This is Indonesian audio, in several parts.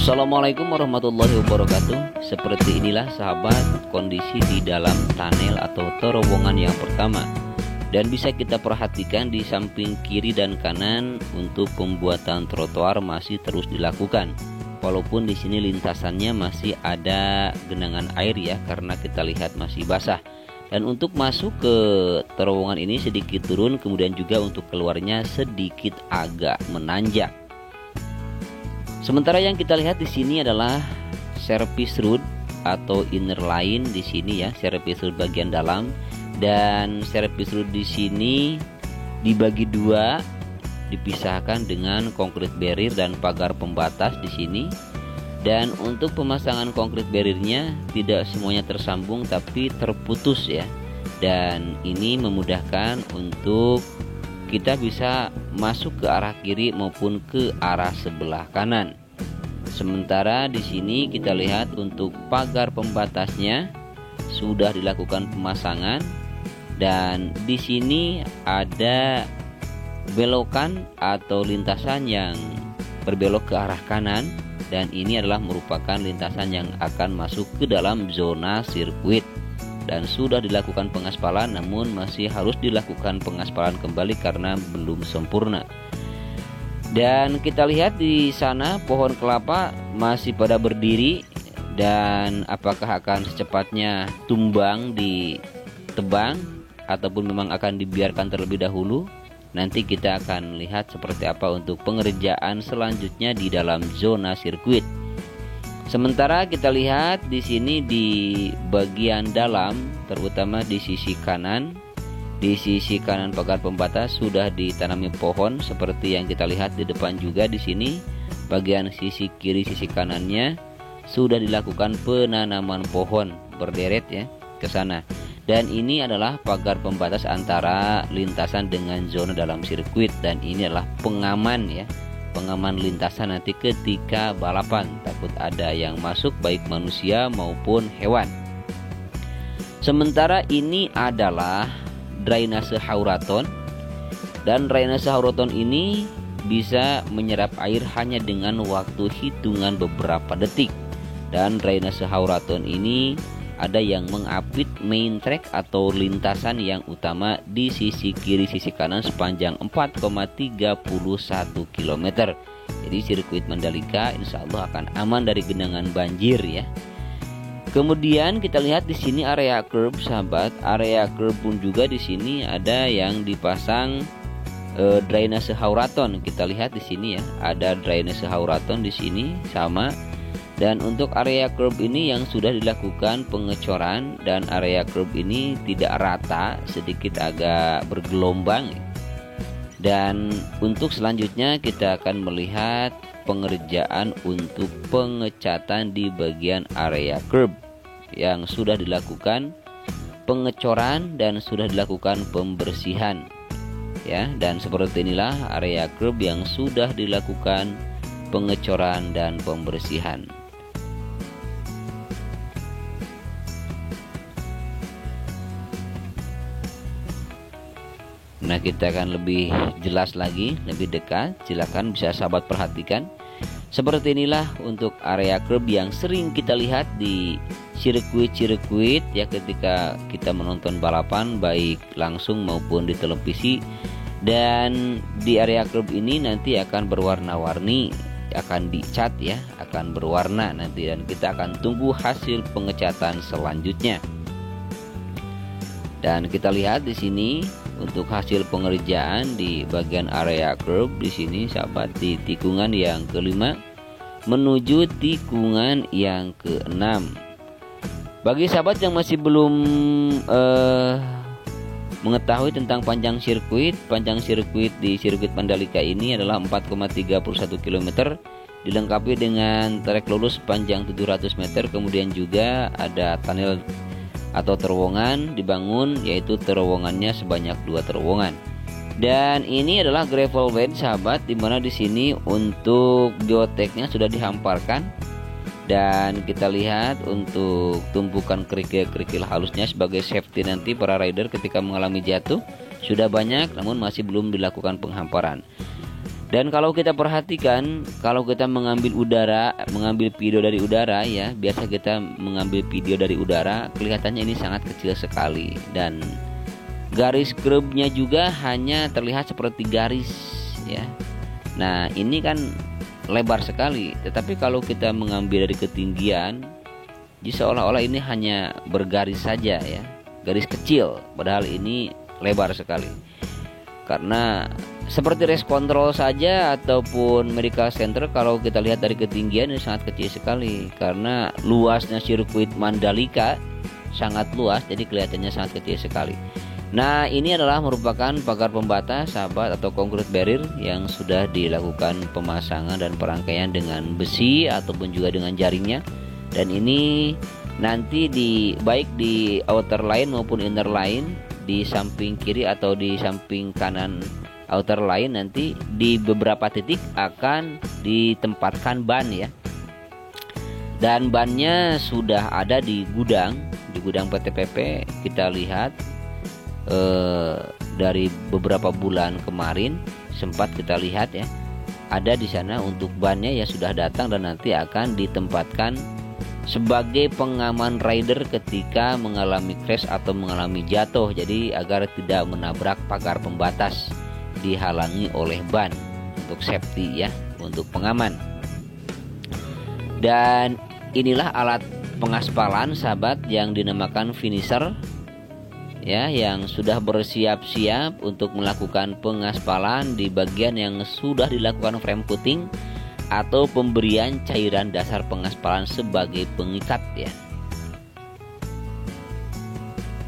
Assalamualaikum warahmatullahi wabarakatuh. Seperti inilah sahabat kondisi di dalam tunnel atau terowongan yang pertama. Dan bisa kita perhatikan di samping kiri dan kanan untuk pembuatan trotoar masih terus dilakukan. Walaupun di sini lintasannya masih ada genangan air ya, karena kita lihat masih basah. Dan untuk masuk ke terowongan ini sedikit turun, kemudian juga untuk keluarnya sedikit agak menanjak. Sementara yang kita lihat di sini adalah service road atau inner line di sini ya, service road bagian dalam, dan service road di sini dibagi dua, dipisahkan dengan concrete barrier dan pagar pembatas di sini. Dan untuk pemasangan concrete barriernya tidak semuanya tersambung tapi terputus ya. Dan ini memudahkan untuk kita bisa masuk ke arah kiri maupun ke arah sebelah kanan. Sementara di sini kita lihat untuk pagar pembatasnya sudah dilakukan pemasangan, dan di sini ada belokan atau lintasan yang berbelok ke arah kanan, dan ini adalah merupakan lintasan yang akan masuk ke dalam zona sirkuit. Dan sudah dilakukan pengaspalan, namun masih harus dilakukan pengaspalan kembali karena belum sempurna. Dan kita lihat di sana pohon kelapa masih pada berdiri, dan apakah akan secepatnya tumbang ditebang ataupun memang akan dibiarkan terlebih dahulu. Nanti kita akan lihat seperti apa untuk pengerjaan selanjutnya di dalam zona sirkuit. Sementara kita lihat di sini di bagian dalam, terutama di sisi kanan pagar pembatas sudah ditanami pohon seperti yang kita lihat di depan juga di sini. Bagian sisi kiri sisi kanannya sudah dilakukan penanaman pohon berderet ya ke sana. Dan ini adalah pagar pembatas antara lintasan dengan zona dalam sirkuit, dan ini adalah pengaman ya. Pengaman lintasan nanti ketika balapan, takut ada yang masuk baik manusia maupun hewan. Sementara ini adalah drainase hauraton, dan drainase hauraton ini bisa menyerap air hanya dengan waktu hitungan beberapa detik. Dan drainase hauraton ini ada yang mengapit main track atau lintasan yang utama di sisi kiri sisi kanan sepanjang 4,31 km. Jadi sirkuit Mandalika insya Allah akan aman dari genangan banjir ya. Kemudian kita lihat di sini area curb sahabat, area curb pun juga di sini ada yang dipasang drainase hauraton. Kita lihat di sini ya, ada drainase hauraton di sini sama. Dan untuk area curb ini yang sudah dilakukan pengecoran, dan area curb ini tidak rata, sedikit agak bergelombang. Dan untuk selanjutnya kita akan melihat pengerjaan untuk pengecatan di bagian area curb yang sudah dilakukan pengecoran dan sudah dilakukan pembersihan ya. Dan seperti inilah area curb yang sudah dilakukan pengecoran dan pembersihan. Nah, kita akan lebih jelas lagi, lebih dekat. Silakan bisa sahabat perhatikan. Seperti inilah untuk area curb yang sering kita lihat di sirkuit-sirkuit ya, ketika kita menonton balapan baik langsung maupun di televisi. Dan di area curb ini nanti akan berwarna-warni, akan dicat ya, akan berwarna nanti, dan kita akan tunggu hasil pengecatan selanjutnya. Dan kita lihat di sini untuk hasil pengerjaan di bagian area curb di sini sahabat, di tikungan yang kelima menuju tikungan yang keenam. Bagi sahabat yang masih belum mengetahui tentang panjang sirkuit di sirkuit Mandalika ini adalah 4,31 km, dilengkapi dengan trek lurus sepanjang 700 meter, kemudian juga ada tunnel atau terowongan dibangun, yaitu terowongannya sebanyak 2 terowongan. Dan ini adalah gravel bed sahabat, dimana di sini untuk geoteknya sudah dihamparkan, dan kita lihat untuk tumpukan kerikil-kerikil halusnya sebagai safety nanti para rider ketika mengalami jatuh sudah banyak, namun masih belum dilakukan penghamparan. Dan kalau kita perhatikan, kalau kita mengambil video dari udara ya, biasa kita mengambil video dari udara, kelihatannya ini sangat kecil sekali, dan garis kerubnya juga hanya terlihat seperti garis ya. Nah, ini kan lebar sekali, tetapi kalau kita mengambil dari ketinggian, jadi seolah-olah ini hanya bergaris saja ya, garis kecil, padahal ini lebar sekali. Karena seperti race control saja ataupun medical center, kalau kita lihat dari ketinggian ini sangat kecil sekali, karena luasnya sirkuit Mandalika sangat luas, jadi kelihatannya sangat kecil sekali. Nah, ini adalah merupakan pagar pembatas sahabat atau concrete barrier yang sudah dilakukan pemasangan dan perangkaian dengan besi ataupun juga dengan jaringnya. Dan ini nanti baik di outer line maupun inner line, di samping kiri atau di samping kanan outer line, nanti di beberapa titik akan ditempatkan ban ya. Dan bannya sudah ada di gudang PT PP. Kita lihat dari beberapa bulan kemarin sempat kita lihat ya, ada di sana untuk bannya ya sudah datang, dan nanti akan ditempatkan sebagai pengaman rider ketika mengalami crash atau mengalami jatuh, jadi agar tidak menabrak pagar pembatas, dihalangi oleh ban untuk safety ya, untuk pengaman. Dan inilah alat pengaspalan sahabat yang dinamakan finisher ya, yang sudah bersiap-siap untuk melakukan pengaspalan di bagian yang sudah dilakukan frame putting atau pemberian cairan dasar pengaspalan sebagai pengikat ya.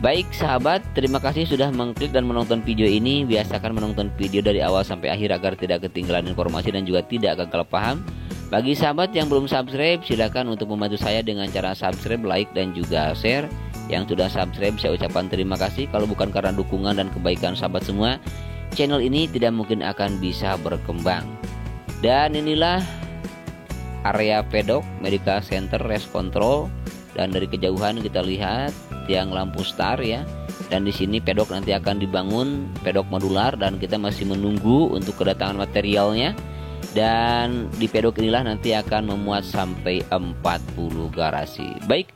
Baik sahabat, terima kasih sudah mengklik dan menonton video ini. Biasakan menonton video dari awal sampai akhir agar tidak ketinggalan informasi dan juga tidak gagal paham. Bagi sahabat yang belum subscribe, silakan untuk membantu saya dengan cara subscribe, like, dan juga share. Yang sudah subscribe, saya ucapkan terima kasih. Kalau bukan karena dukungan dan kebaikan sahabat semua, channel ini tidak mungkin akan bisa berkembang. Dan inilah area pedok medical center race control, dan dari kejauhan kita lihat tiang lampu star ya. Dan di sini pedok nanti akan dibangun, pedok modular, dan kita masih menunggu untuk kedatangan materialnya. Dan di pedok inilah nanti akan memuat sampai 40 garasi. Baik,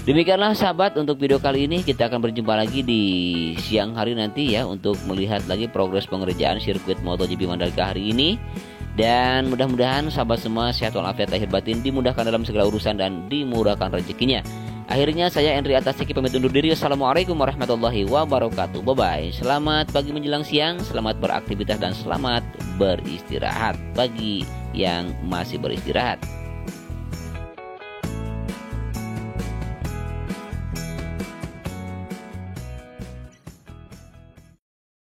demikianlah sahabat untuk video kali ini. Kita akan berjumpa lagi di siang hari nanti ya, untuk melihat lagi progres pengerjaan sirkuit MotoGP Mandalika hari ini. Dan mudah-mudahan sahabat semua sehat walafiat lahir batin, dimudahkan dalam segala urusan dan dimurahkan rezekinya. Akhirnya saya Henry Atasiki pamit undur diri. Assalamualaikum warahmatullahi wabarakatuh. Bye bye. Selamat pagi menjelang siang, selamat beraktivitas dan selamat beristirahat bagi yang masih beristirahat.